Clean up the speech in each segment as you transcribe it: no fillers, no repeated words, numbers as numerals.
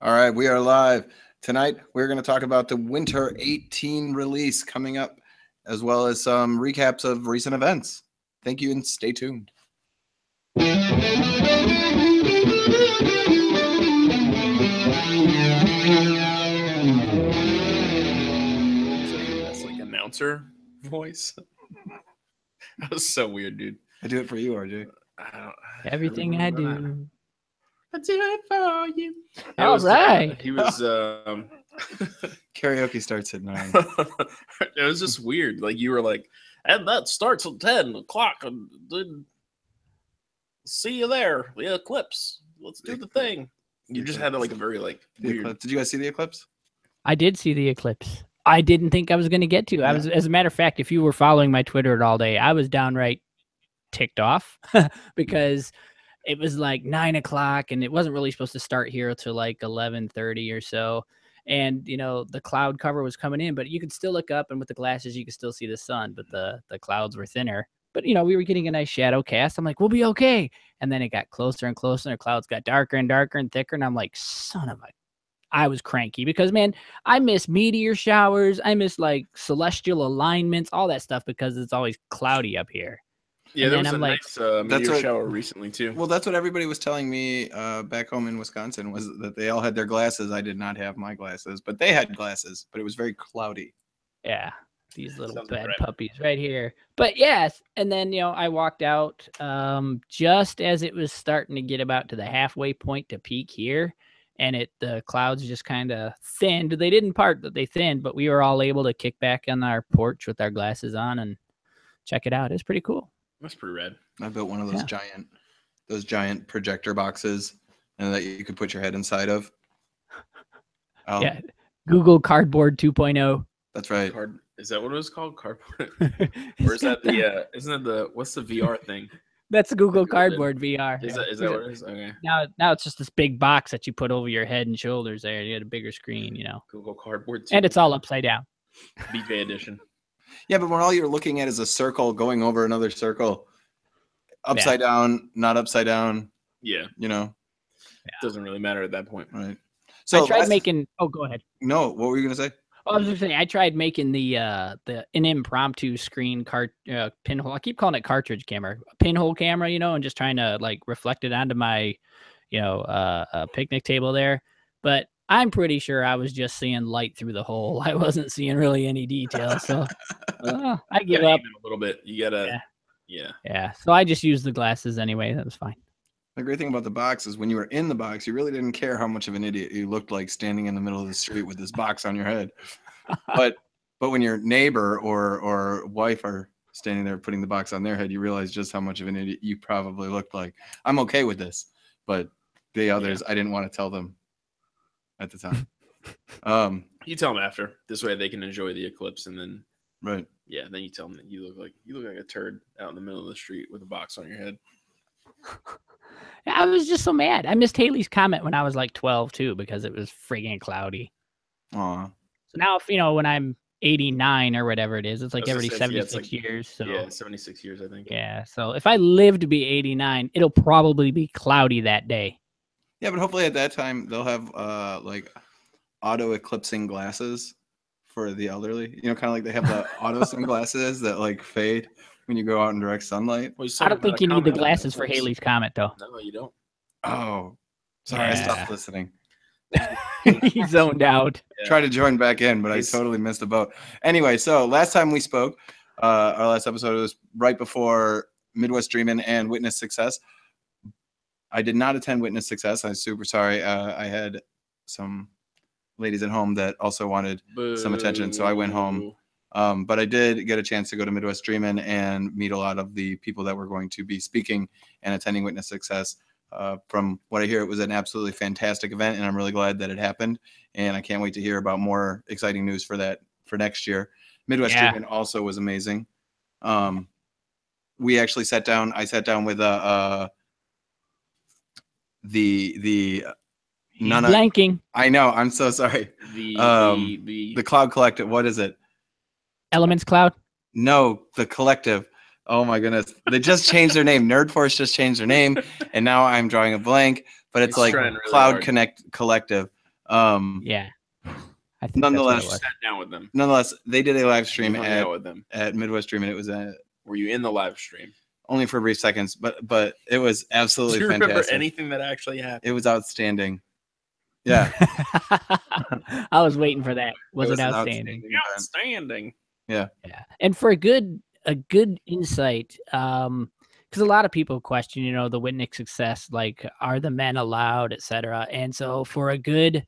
All right, we are live. Tonight, we're going to talk about the Winter 18 release coming up, as well as some recaps of recent events. Thank you and stay tuned. That's like announcer voice. That was so weird, dude. I do it for you, RJ. Everything I do. I do it for you. All right. He was. Karaoke starts at 9. It was just weird. Like you were like, and that starts at 10 o'clock. And then see you there. The eclipse. Let's do the thing. You just had like a very like weird. Did you guys see the eclipse? I did see the eclipse. I didn't think I was going to get to. I was, as a matter of fact, if you were following my Twitter all day, I was downright ticked off because it was like 9 o'clock and it wasn't really supposed to start here till like 11:30 or so. And, you know, the cloud cover was coming in, but you could still look up and with the glasses, you could still see the sun, but the clouds were thinner. But, you know, we were getting a nice shadow cast. I'm like, we'll be okay. And then it got closer and closer and the clouds got darker and darker and thicker. And I'm like, son of a, I was cranky because, man, I miss meteor showers. I miss like celestial alignments, all that stuff because it's always cloudy up here. Yeah, and there was I'm a like, nice meteor shower recently too. Well, that's what everybody was telling me back home in Wisconsin was that they all had their glasses. I did not have my glasses, but they had glasses, but it was very cloudy. Yeah, these little bad puppies right here. But yes, and then, you know, I walked out just as it was starting to get about to the halfway point to peak here. And the clouds just kind of thinned. They didn't part, but they thinned. But we were all able to kick back on our porch with our glasses on and check it out. It's pretty cool. That's pretty rad. I built one of those giant projector boxes, and that you could put your head inside of. Yeah, Google Cardboard 2.0. That's right. Is that what it was called? Cardboard. Or is that the? Isn't it the? What's the VR thing? That's Google Cardboard VR. Is that what it is? Okay. Now it's just this big box that you put over your head and shoulders there. You had a bigger screen, you know. Google Cardboard. And it's all upside down. BJ edition. Yeah, but when all you're looking at is a circle going over another circle, upside down, not upside down. Yeah. You know. Yeah. It doesn't really matter at that point. Right. So I tried making. Oh, go ahead. No, what were you gonna say? I was just saying, I tried making an impromptu screen pinhole. I keep calling it cartridge camera, pinhole camera, you know, and just trying to like reflect it onto my, you know, picnic table there. But I'm pretty sure I was just seeing light through the hole. I wasn't seeing really any detail. So I give up a little bit. You gotta, yeah. So I just used the glasses anyway. That was fine. The great thing about the box is when you were in the box, you really didn't care how much of an idiot you looked like standing in the middle of the street with this box on your head. But when your neighbor or wife are standing there putting the box on their head, you realize just how much of an idiot you probably looked like. I'm okay with this, but the others, I didn't want to tell them at the time. You tell them after. This way they can enjoy the eclipse, and then right. Yeah, then you tell them that you look like a turd out in the middle of the street with a box on your head. I was just so mad. I missed Haley's comment when I was like 12 too because it was friggin' cloudy. Aw. So now, if you know, when I'm 89 or whatever it is, it's like every 76 years. So yeah, 76 years, I think. Yeah. So if I live to be 89, it'll probably be cloudy that day. Yeah, but hopefully at that time they'll have like auto eclipsing glasses for the elderly. You know, kind of like they have the auto sunglasses that like fade when you go out in direct sunlight. Well, I don't think you need the glasses for Haley's comment, though. No, you don't. Oh, sorry, I stopped listening. He zoned out. Yeah. Tried to join back in, but I totally missed the boat. Anyway, so last time we spoke, our last episode was right before Midwest Dreamin' and Witness Success. I did not attend Witness Success. I'm super sorry. I had some ladies at home that also wanted some attention, so I went home. But I did get a chance to go to Midwest Dreamin' and meet a lot of the people that were going to be speaking and attending Witness Success. From what I hear, it was an absolutely fantastic event, and I'm really glad that it happened. And I can't wait to hear about more exciting news for next year. Midwest Dreamin' also was amazing. We actually sat down. I sat down with the blanking. I know. I'm so sorry. The Cloud Collective. What is it? Elements Cloud? No, the Collective. Oh my goodness. They just changed their name. Nerd Force just changed their name. And now I'm drawing a blank, but it's like really Cloud hard. Connect Collective. Yeah. I think Nonetheless, that's what it was. Sat down with them. Nonetheless, they did a live stream You hung out with them. at Midwest Dream, and it was Were you in the live stream? only for brief seconds, but it was absolutely Do you remember fantastic. anything that actually happened? It was outstanding. Yeah, I was waiting for that. Was it an outstanding? event. Outstanding. Yeah. And for a good insight, because a lot of people question, you know, the Witness success, like, are the men allowed, etc. And so for a good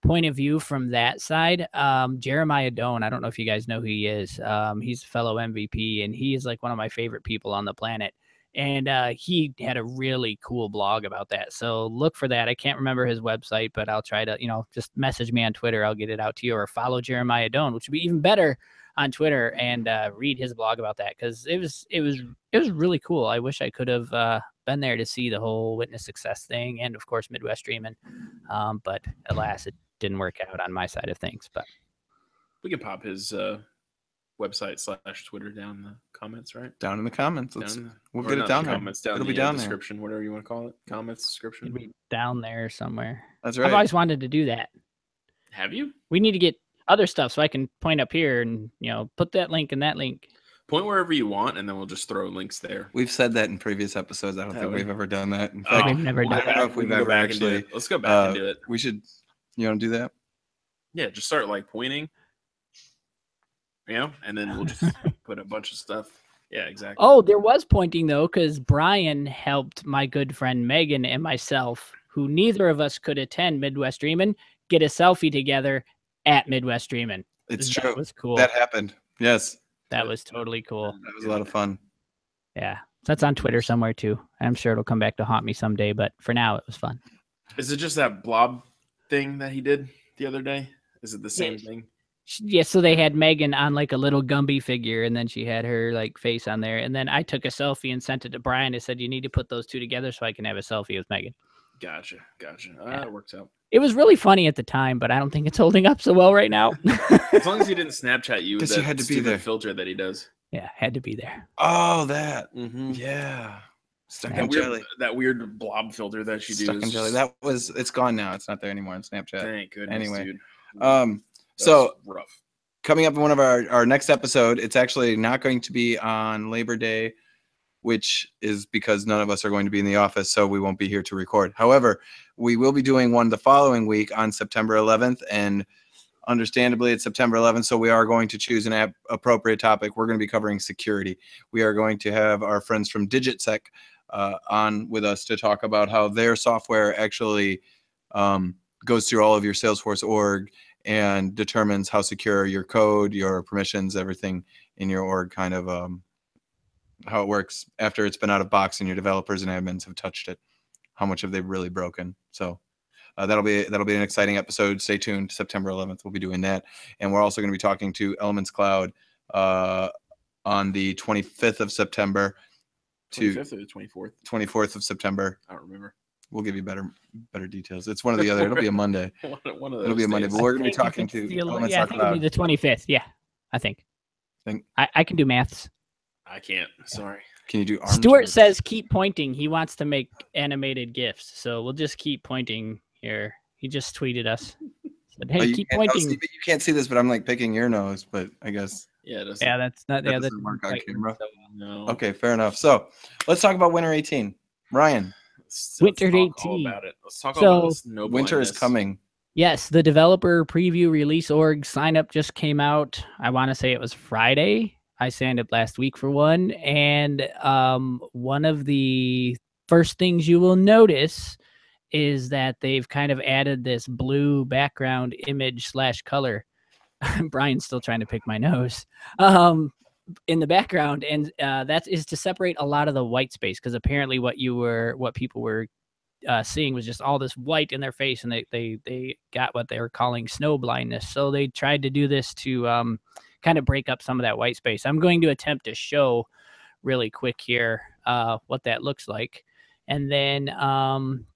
point of view from that side, Jeremiah Doan, I don't know if you guys know who he is. He's a fellow MVP, and he is like one of my favorite people on the planet. And he had a really cool blog about that. So look for that. I can't remember his website, but I'll try to, you know, just message me on Twitter. I'll get it out to you, or follow Jeremiah Doan, which would be even better, on Twitter, and read his blog about that, because it was really cool. I wish I could have been there to see the whole Witness success thing, and of course Midwest Dreaming, but alas, it didn't work out on my side of things. But we can pop his website / Twitter down in the comments, right? Down in the comments. We'll get it down down there. comments, down It'll the be down there. description, whatever you want to call it. Comments, description. it'd be down there somewhere. That's I've right. always wanted to do that. Have you? We need to get other stuff so I can point up here and, you know, put that link and that link. Point wherever you want, and then we'll just throw links there. We've said that in previous episodes. I don't Have think we? we've ever done that. In Oh, fact, We've never we'll done go I don't know back- if we we've can go ever back and do actually. it. Let's go back and do it. We should. You want to do that? Yeah, just start like pointing, you know, and then we'll just put a bunch of stuff. Yeah, exactly. Oh, there was pointing though, because Brian helped my good friend Megan and myself, who neither of us could attend Midwest Dreamin', get a selfie together at Midwest Dreamin'. It's That true. was cool. That happened. Yes, That was totally cool. that was a lot of fun. Yeah. So that's on Twitter somewhere too. I'm sure it'll come back to haunt me someday, but for now it was fun. Is it just that blob thing that he did the other day? Is it the same thing? Yeah, so they had Megan on like a little Gumby figure, and then she had her like face on there. And then I took a selfie and sent it to Brian. I said, you need to put those two together so I can have a selfie with Megan. Gotcha. Yeah. That works out. It was really funny at the time, but I don't think it's holding up so well right now. As long as he didn't Snapchat you with Guess you that had to be stupid there. filter that he does. Yeah, had to be there. Oh, that. Mm-hmm. Yeah. Stuck Yeah. in jelly. That weird blob filter that you do. Stuck in jelly. That was. It's gone now. It's not there anymore on Snapchat. Thank goodness, Anyway, dude. So That's rough. coming up in one of our next episode, it's actually not going to be on Labor Day, which is because none of us are going to be in the office, so we won't be here to record. However, we will be doing one the following week on September 11th, and understandably it's September 11th, so we are going to choose an appropriate topic. We're going to be covering security. We are going to have our friends from DigitSec on with us to talk about how their software actually goes through all of your Salesforce org and determines how secure your code, your permissions, everything in your org kind of how it works after it's been out of box and your developers and admins have touched it. How much have they really broken? So that'll be an exciting episode. Stay tuned. September 11th, we'll be doing that, and we're also going to be talking to Elements Cloud on the 25th of September. 25th or the 24th? 24th of September. I don't remember. We'll give you better details. It's one or the other. It'll be a Monday. One of those It'll be a Monday, days. but we're going to I be think talking if to it's the Elements I think it'll be Cloud. the 25th. Yeah, I think. Think- I can do maths. I can't. Sorry. Can you do arm Stuart jokes? says keep pointing. He wants to make animated GIFs, so we'll just keep pointing here. He just tweeted us. Said, hey, Oh, you keep can't- oh, pointing. see, you can't see this, but I'm like picking your nose, but I guess Yeah, it doesn't. Yeah, that's not. that Yeah, doesn't work on quite camera. so No. Okay, fair enough. So let's talk about Winter 18. Ryan, Let's Winter talk all 18. about it. Let's talk So, about this noble winter is kindness. coming. Yes, the developer preview release org sign up just came out. I want to say it was Friday. I signed up last week for one. And one of the first things you will notice is that they've kind of added this blue background image / color. Brian's still trying to pick my nose. In the background, and that is to separate a lot of the white space, because apparently what people were seeing was just all this white in their face, and they got what they were calling snow blindness. So they tried to do this to kind of break up some of that white space. I'm going to attempt to show really quick here what that looks like. And then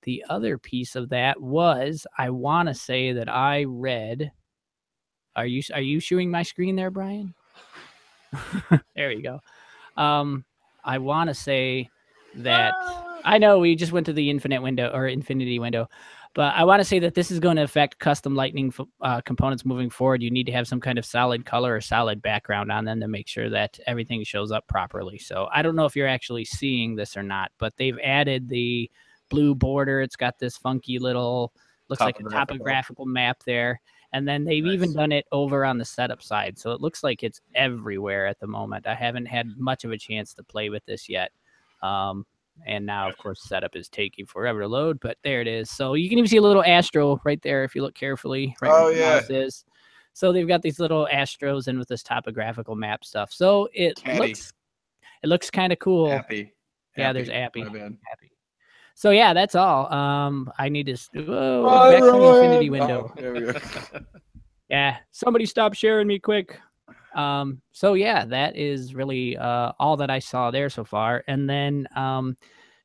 the other piece of that was, I want to say that I read. Are you showing my screen there, Brian? There you go. I want to say that I know we just went to the infinity window, but I want to say that this is going to affect custom Lightning components moving forward. You need to have some kind of solid color or solid background on them to make sure that everything shows up properly. So I don't know if you're actually seeing this or not, but they've added the blue border. It's got this funky little, looks like a topographical map there. And then they've even done it over on the setup side. So it looks like it's everywhere at the moment. I haven't had much of a chance to play with this yet. And now, of course, setup is taking forever to load, but there it is. So you can even see a little Astro right there if you look carefully. Right where the mouse is. So they've got these little Astros in with this topographical map stuff. So it looks kind of cool. Happy. Yeah, there's Appy. Happy. So yeah, that's all. I need to back to the infinity window. Oh, there we go. Yeah, somebody stop sharing me quick. So yeah, that is really all that I saw there so far. And then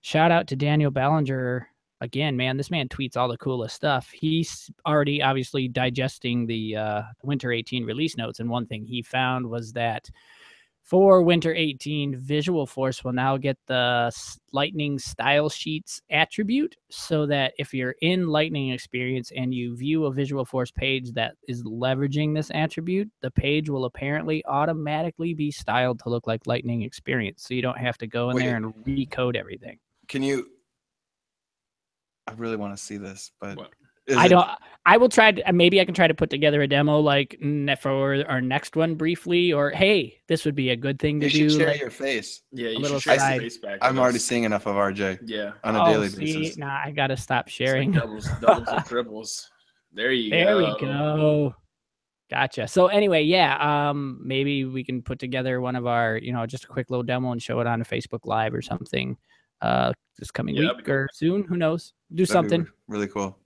shout out to Daniel Ballinger again, man. This man tweets all the coolest stuff. He's already obviously digesting the Winter 18 release notes, and one thing he found was that for Winter 18, Visual Force will now get the Lightning Style Sheets attribute, so that if you're in Lightning Experience and you view a Visual Force page that is leveraging this attribute, the page will apparently automatically be styled to look like Lightning Experience, so you don't have to go in there and recode everything. Can you... I really want to see this, but... I will try to, maybe I can try to put together a demo like for our next one briefly, or hey, this would be a good thing to do. You should share like, your face. Yeah, you should share your face back. I'm already seeing enough of RJ. Yeah. On a daily basis. Nah, I gotta stop sharing. Like doubles and triples. There you go. There we go. Gotcha. So anyway, yeah, maybe we can put together one of our, just a quick little demo and show it on a Facebook Live or something this coming week or soon. Who knows? That'd something. Really cool.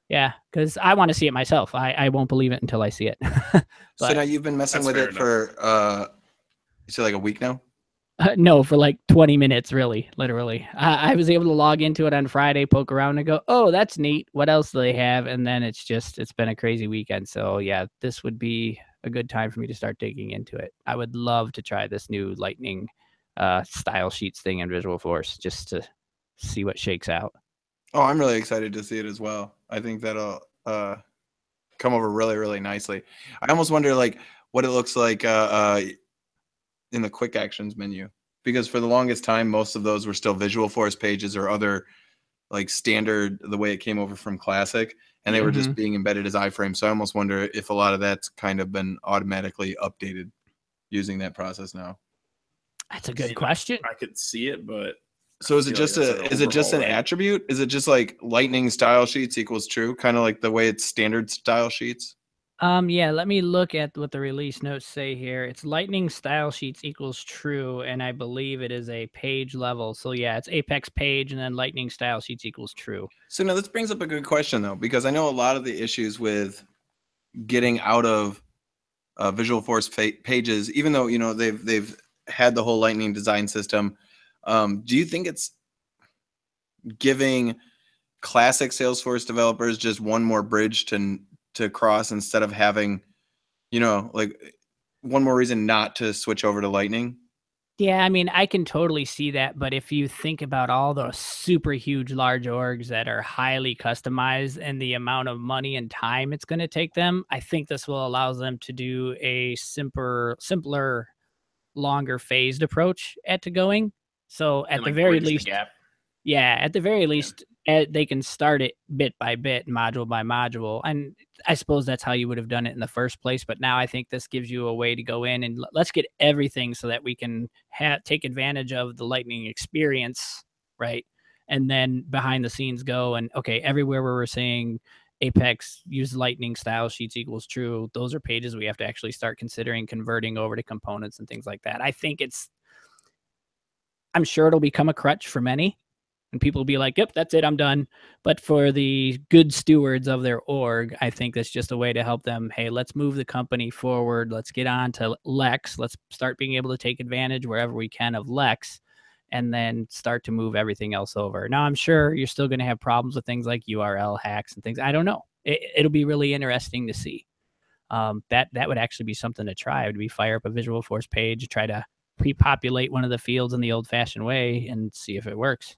Yeah, because I want to see it myself. I won't believe it until I see it. So now you've been messing with it for, you said like a week now? No, for like 20 minutes, really, literally. I was able to log into it on Friday, poke around and go, oh, that's neat. What else do they have? And then it's been a crazy weekend. So yeah, this would be a good time for me to start digging into it. I would love to try this new Lightning style sheets thing in Visual Force just to see what shakes out. Oh, I'm really excited to see it as well. I think that'll come over really, really nicely. I almost wonder like what it looks like in the quick actions menu, because for the longest time, most of those were still Visual Force pages or other like standard, the way it came over from Classic, and they were just being embedded as iframes. So I almost wonder if a lot of that's kind of been automatically updated using that process now. That's a good question. I could see it, but so is it just an attribute? Is it just like Lightning style sheets equals true, kind of like the way it's standard style sheets? Yeah, let me look at what the release notes say here. It's Lightning style sheets equals true, and I believe it is a page level. So yeah, it's Apex page and then Lightning style sheets equals true. So now this brings up a good question though, because I know a lot of the issues with getting out of Visual Force pages, even though they've had the whole Lightning design system. Do you think it's giving classic Salesforce developers just one more bridge to cross instead of having, like one more reason not to switch over to Lightning? Yeah, I mean, I can totally see that. But if you think about all those super huge, large orgs that are highly customized and the amount of money and time it's going to take them, I think this will allow them to do a simpler, longer phased approach to going. So at the very least, they can start it bit by bit, module by module. And I suppose that's how you would have done it in the first place. But now I think this gives you a way to go in and let's get everything so that we can take advantage of the Lightning experience, right? And then behind the scenes go and, okay, everywhere where we're saying Apex use Lightning style sheets equals true, those are pages we have to actually start considering converting over to components and things like that. I think I'm sure it'll become a crutch for many. And people will be like, yep, that's it, I'm done. But for the good stewards of their org, I think that's just a way to help them. Hey, let's move the company forward. Let's get on to Lex. Let's start being able to take advantage wherever we can of Lex and then start to move everything else over. Now, I'm sure you're still going to have problems with things like URL hacks and things. I don't know. It'll be really interesting to see. That would actually be something to try. It would be fire up a Visual Force page, try to pre-populate one of the fields in the old-fashioned way and see if it works.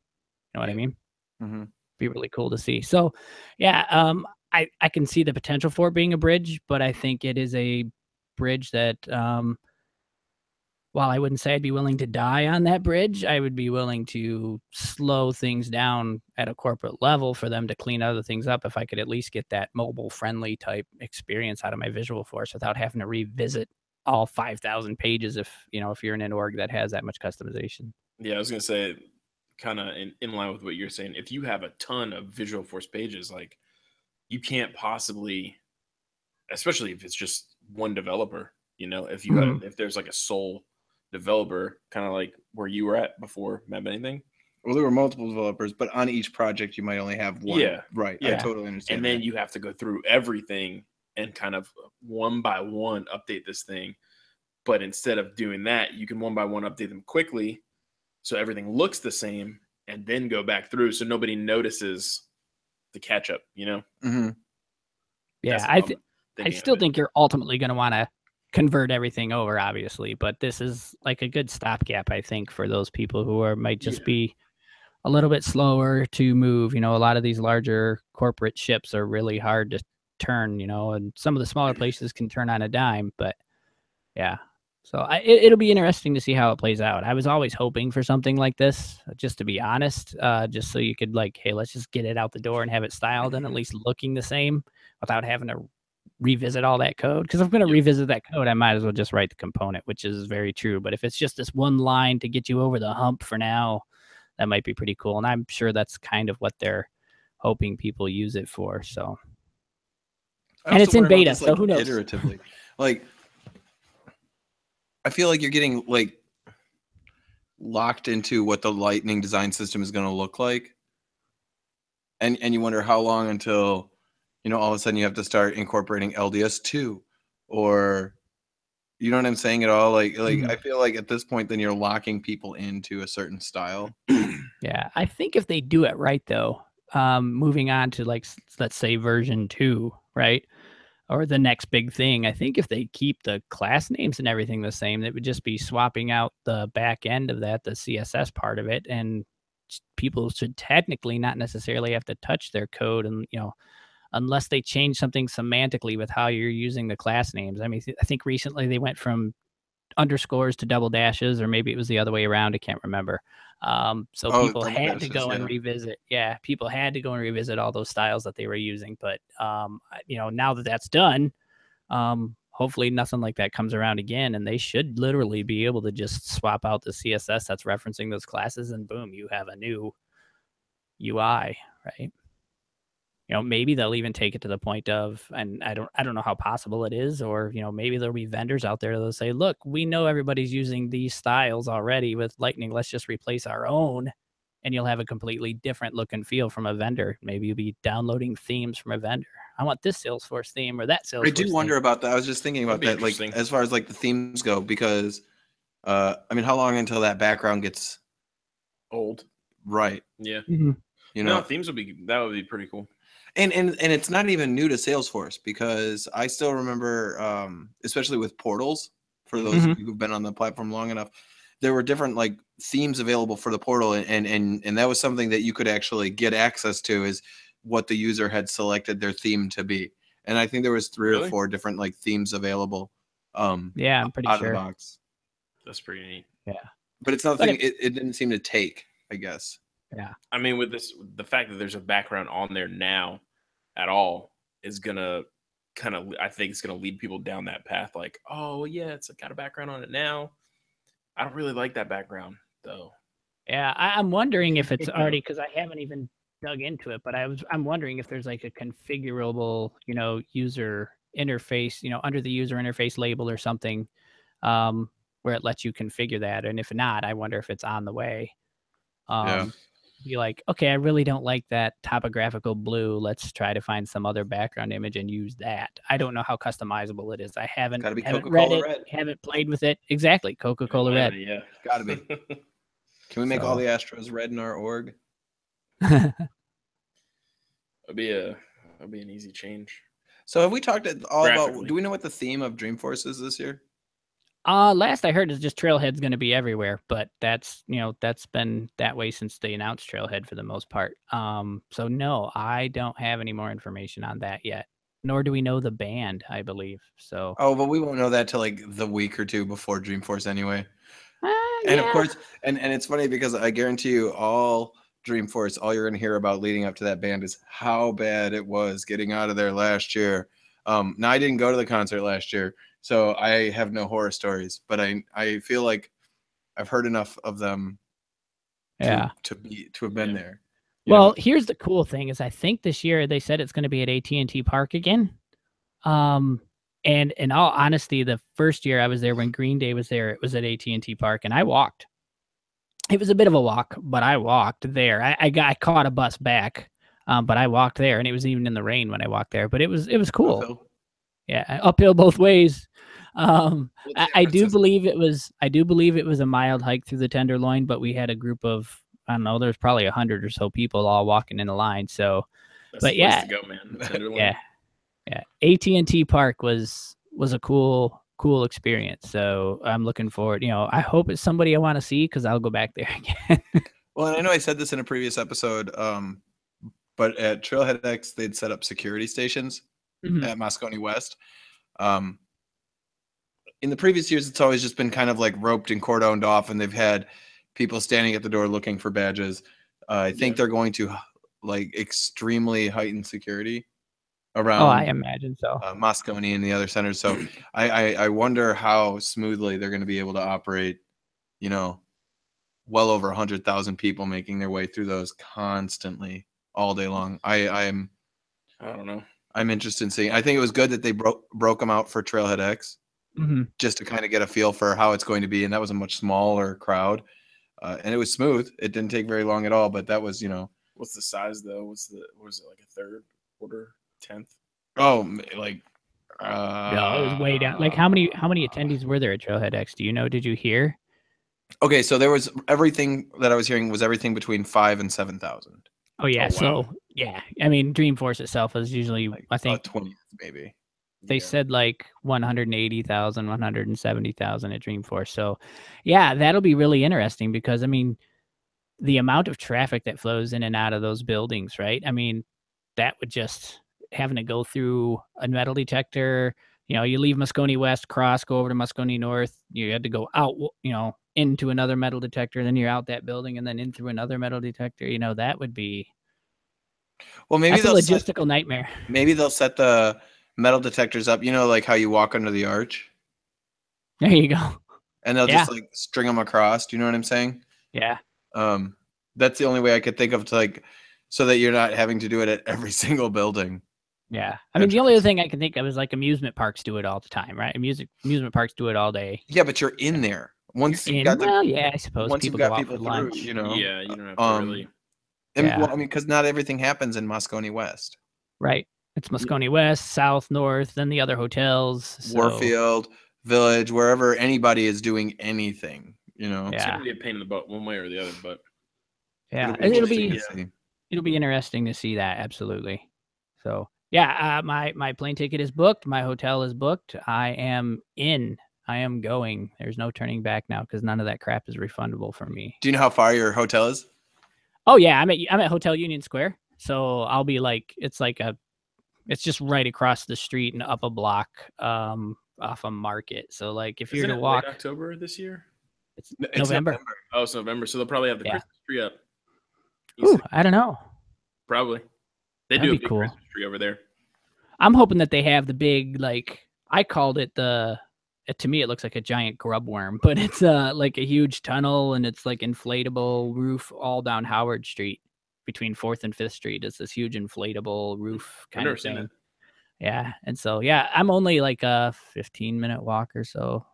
know what I mean? Mm-hmm. Be really cool to see. So, yeah, I can see the potential for it being a bridge, but I think it is a bridge that, while I wouldn't say I'd be willing to die on that bridge, I would be willing to slow things down at a corporate level for them to clean other things up if I could at least get that mobile friendly type experience out of my Visualforce without having to revisit all 5,000 pages if you're in an org that has that much customization. Yeah, I was gonna say, kind of in line with what you're saying. If you have a ton of Visualforce pages, like you can't possibly, especially if it's just one developer. If you Mhm. if there's like a sole developer, kind of like where you were at before Map Anything. Well, there were multiple developers, but on each project you might only have one. Yeah, Right. I yeah. totally understand. And then that. you have to go through everything and kind of one by one update this thing. But instead of doing that, you can one by one update them quickly, so everything looks the same, and then go back through so nobody notices the catch up. Mm-hmm. Yeah, That's I thinking still of it. think you're ultimately going to want to convert everything over, obviously, but this is like a good stopgap, I think, for those people who might just Yeah. be a little bit slower to move. A lot of these larger corporate ships are really hard to turn, and some of the smaller places can turn on a dime, but yeah. So it'll be interesting to see how it plays out. I was always hoping for something like this, just to be honest, just so you could like, hey, let's just get it out the door and have it styled and at least looking the same without having to revisit all that code. Because if I'm going to Yep. revisit that code, I might as well just write the component, which is very true. But if it's just this one line to get you over the hump for now, that might be pretty cool. And I'm sure that's kind of what they're hoping people use it for. So, I and also it's in wonder about beta, this, so like, who knows? iteratively. Like, I feel like you're getting like locked into what the Lightning design system is going to look like, and you wonder how long until all of a sudden you have to start incorporating LDS2, or you know what I'm saying at all. Like Mhm. I feel like at this point then you're locking people into a certain style. Yeah, I think if they do it right, though, moving on to like let's say version 2, right, or the next big thing, I think if they keep the class names and everything the same, it would just be swapping out the back end of that, the CSS part of it, and people should technically not necessarily have to touch their code, and unless they change something semantically with how you're using the class names. I mean, I think recently they went from underscores to double dashes, or maybe it was the other way around. I can't remember. So people Double had to dashes, go and yeah. revisit. Yeah, people had to go and revisit all those styles that they were using. But now that that's done, hopefully nothing like that comes around again, and they should literally be able to just swap out the CSS that's referencing those classes, and boom, you have a new UI, right? Maybe they'll even take it to the point of, and I don't know how possible it is, or maybe there'll be vendors out there that'll say, look, we know everybody's using these styles already with Lightning, let's just replace our own, and you'll have a completely different look and feel from a vendor. Maybe you'll be downloading themes from a vendor. I want this Salesforce theme or that Salesforce I do wonder theme. about that. I was just thinking about That'd that, be like interesting. as far as like the themes go, because I mean, how long until that background gets Old. right? Yeah. Mhm. No, themes would be pretty cool. And it's not even new to Salesforce, because I still remember, especially with portals, for those of you who've been on the platform long enough, there were different like themes available for the portal, and that was something that you could actually get access to, is what the user had selected their theme to be. And I think there was 3 or Really? 4 different like themes available Yeah, I'm pretty out of the sure. box. That's pretty neat. Yeah. But it's nothing, it didn't seem to take, I guess. Yeah. I mean, with the fact that there's a background on there now at all is gonna kind of, I think it's gonna lead people down that path. Like, oh yeah, it's got a background on it now. I don't really like that background though. Yeah, I'm wondering if it's already, because I haven't even dug into it, but I'm wondering if there's like a configurable, user interface, under the user interface label or something, where it lets you configure that. And if not, I wonder if it's on the way. Yeah. Be like, okay, I really don't like that topographical blue. Let's try to find some other background image and use that. I don't know how customizable it is. I haven't Gotta be read Coca-Cola it, Red. haven't played with it. Exactly, Coca-Cola Red. Yeah, Gotta be. Can we make all So- the Astros red in our org? That'd be an easy change. So have we talked at all about, Graphically. do we know what the theme of Dreamforce is this year? Last I heard is just Trailhead's going to be everywhere, but that's that's been that way since they announced Trailhead for the most part. So no, I don't have any more information on that yet. Nor do we know the band, I believe. So Oh, but we won't know that till like the week or two before Dreamforce anyway. uh, And of yeah. course, and it's funny because I guarantee you all Dreamforce, all you're going to hear about leading up to that band is how bad it was getting out of there last year. Now I didn't go to the concert last year, so I have no horror stories, but I feel like I've heard enough of them Yeah. to have been there. Well, here's the cool thing is I think this year they said it's going to be at AT&T Park again. And in all honesty, the first year I was there when Green Day was there, it was at AT&T Park, and I walked. It was a bit of a walk, but I walked there. I caught a bus back, but I walked there, and it was even in the rain when I walked there. But it was cool. Uphill. Yeah, uphill both ways. I do believe it was a mild hike through the Tenderloin, but we had a group of, I don't know, there's probably 100 or so people all walking in a line. So, That's but the yeah, place to go, man. The Tenderloin. yeah. AT&T Park was a cool experience. So I'm looking forward. I hope it's somebody I want to see because I'll go back there again. Well, and I know I said this in a previous episode, but at Trailhead X, they'd set up security stations at Moscone West. In the previous years, it's always just been kind of like roped and cordoned off, and they've had people standing at the door looking for badges. I think they're going to like extremely heighten security around. Oh, I imagine so. Moscone and the other centers. So I wonder how smoothly they're going to be able to operate, well over 100,000 people making their way through those constantly all day long. I don't know. I'm interested in seeing. I think it was good that they broke them out for Trailhead X, just to kind of get a feel for how it's going to be. And that was a much smaller crowd, and it was smooth. It didn't take very long at all. But that was, What's the size though? Was it like a third, quarter, 10th? Oh, like no, it was way down. Like how many attendees were there at Trailhead X? Do you know? Did you hear? Okay, so there was everything that I was hearing was everything between 5,000 and 7,000. Oh yeah, Oh, wow. so yeah, I mean Dreamforce itself is usually I think 20 maybe. they said like 180,000, 170,000 at Dreamforce. So yeah, that'll be really interesting because I mean the amount of traffic that flows in and out of those buildings, right? I mean that would just having to go through a metal detector. You leave Moscone West, cross, go over to Moscone North. You had to go out, into another metal detector. Then you're out that building and then in through another metal detector. That would be. Well, maybe that's a logistical nightmare. Maybe they'll set the metal detectors up. Like how you walk under the arch. There you go. And they'll just like string them across. Do you know what I'm saying? Yeah. That's the only way I could think of to so that you're not having to do it at every single building. Yeah. I mean, the only other thing I can think of is like amusement parks do it all the time, right? Amusement parks do it all day. Yeah, but you're in there. Once you've got I suppose once people you've got go out people for through, lunch. Yeah, you don't have to really. Well, I mean, because not everything happens in Moscone West. Right. It's Moscone West, South, North, then the other hotels. Warfield, Village, wherever anybody is doing anything, It's going to be a pain in the butt one way or the other, but. Yeah, it'll be interesting to see that. Absolutely. So yeah, my plane ticket is booked. My hotel is booked. I am in. I am going. There's no turning back now because none of that crap is refundable for me. Do you know how far your hotel is? Oh yeah, I'm at Hotel Union Square. So I'll be it's just right across the street and up a block off a Market. So if you're to walk October this year, it's November. Oh, it's November. So they'll probably have the Christmas tree up. Ooh, I don't know. Probably. They do a big Christmas tree over there. I'm hoping that they have the big, I called it to me, it looks like a giant grub worm, but it's like a huge tunnel and it's like inflatable roof all down Howard Street between 4th and 5th Street. It's this huge inflatable roof kind of thing. Yeah. And so, yeah, I'm only like a 15-minute walk or so.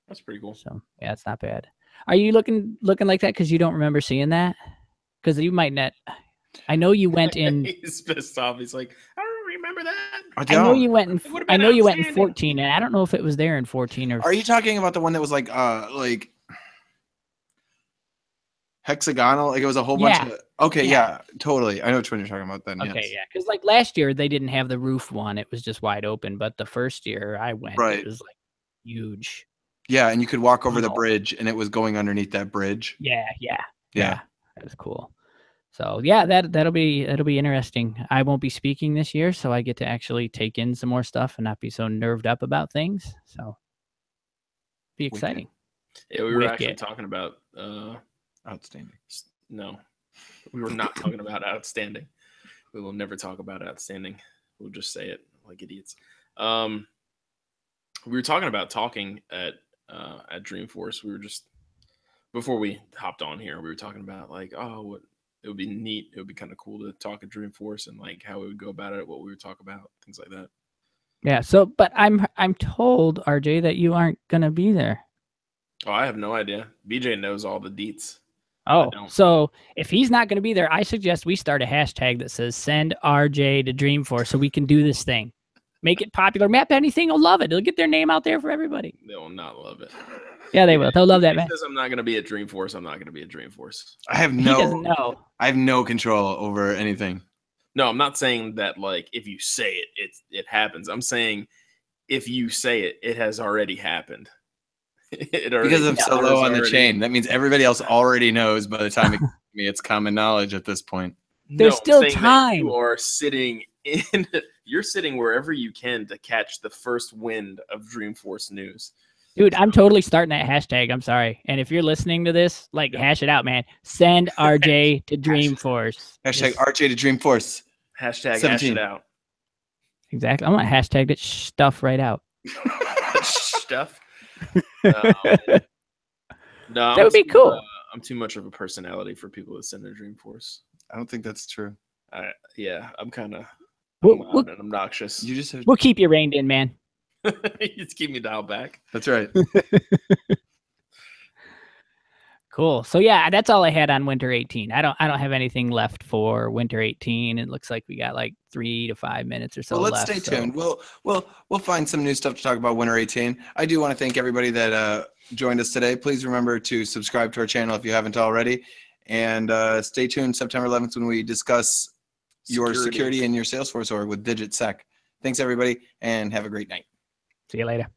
That's pretty cool. So, yeah, it's not bad. Are you looking like that because you don't remember seeing that? Because you might not. I know you went in. He's pissed off. He's like, I don't remember that. I know you went in. I know you went in 14, and I don't know if it was there in 14 or. Are you talking about the one that was like hexagonal? Like it was a whole bunch of. Okay, yeah, totally. I know which one you're talking about then. Okay, yeah, because last year they didn't have the roof one; it was just wide open. But the first year I went, it was huge. Yeah, and you could walk over the No. bridge, and it was going underneath that bridge. Yeah. Yeah. That was cool. So yeah, that'll be interesting. I won't be speaking this year, so I get to actually take in some more stuff and not be so nerved up about things. So be exciting. Yeah, we were actually Wicked. talking about Outstanding. no, we were not talking about outstanding. We will never talk about outstanding. We'll just say it like idiots. We were talking about talking at Dreamforce. We were just before we hopped on here. We were talking about like, what it would be neat. It would be kind of cool to talk at Dreamforce and like how we would go about it, what we would talk about, things like that. Yeah. So, but I'm told, RJ, that you aren't gonna be there. Oh, I have no idea. BJ knows all the deets. Oh, don't. so if he's not going to be there, I suggest we start a hashtag that says "Send RJ to Dreamforce" so we can do this thing, make it popular. Matt Anything will love it. It'll get their name out there for everybody. They will not love it. Yeah, they will. They'll love that, If man. he says I'm not going to be at Dreamforce, I'm not going to be at Dreamforce. I have He doesn't know. I have no control over anything. No, I'm not saying that like if you say it, it happens. I'm saying if you say it, it has already happened. Because I'm so low on the chain. That means everybody else already knows by the time it gets to me. It's common knowledge at this point. There's still time. You are sitting in. You're sitting wherever you can to catch the first wind of Dreamforce news. Dude, I'm totally starting that hashtag. I'm sorry. And if you're listening to this, like, hash it out, man. Send RJ to Dreamforce. Hashtag RJ to Dreamforce. Hashtag 17. hash it out. Exactly. I'm going to hashtag that stuff right out. Stuff. No, That would be cool. I'm too much of a personality for people to send their Dreamforce. I don't think that's true. Yeah, I'm kind of We'll obnoxious. You just have, we'll keep you reined in, man. Just keep me dialed back. that's right. Cool. So yeah, that's all I had on Winter 18. I don't have anything left for Winter 18. It looks like we got like 3 to 5 minutes or so Well, let's left. stay tuned. We'll find some new stuff to talk about Winter 18. I do want to thank everybody that joined us today. Please remember to subscribe to our channel if you haven't already, and stay tuned September 11th when we discuss your security in your Salesforce org with DigitSec. Thanks everybody, and have a great night. See you later.